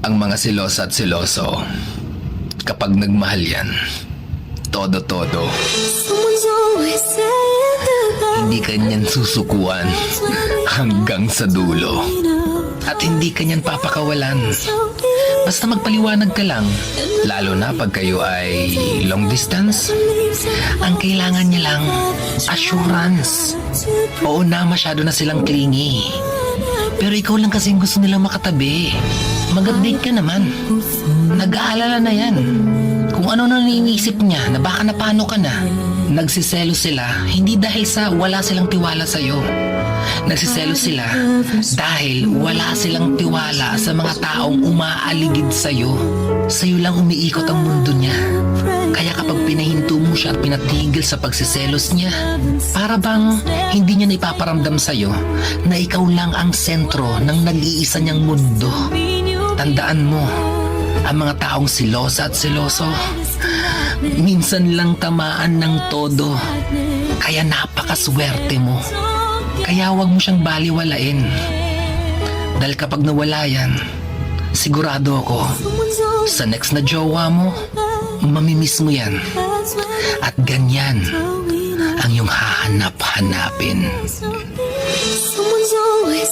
Ang mga silosa at siloso, kapag nagmahal yan, todo-todo. Hindi kanyan susukuan hanggang sa dulo. At hindi kanyan papakawalan. Basta magpaliwanag ka lang, lalo na pag kayo ay long distance. Ang kailangan niya lang, assurance. Oo na, masyado na silang clingy. Pero ikaw lang kasing gusto nilang makatabi. Mag-update ka naman. Nag-aalala na yan. Kung ano na iniisip niya na baka napano ka na. Nagsiselo sila, hindi dahil sa wala silang tiwala sa'yo. Nagsiselo sila dahil wala silang tiwala sa mga taong umaaligid sa'yo. Sa'yo lang umiikot ang mundo niya. Kaya kapag pinahinto mo siya at pinatigil sa pagsiselos niya, para bang hindi niya naipaparamdam sa'yo na ikaw lang ang sentro ng nag-iisa niyang mundo. Tandaan mo, ang mga taong silosa at siloso, minsan lang tamaan ng todo. Kaya napakaswerte mo. Kaya huwag mo siyang baliwalain. Dahil kapag nawala yan, sigurado ako, sa next na jowa mo, mamimiss mo yan. At ganyan ang iyong hahanap-hanapin. Someone's always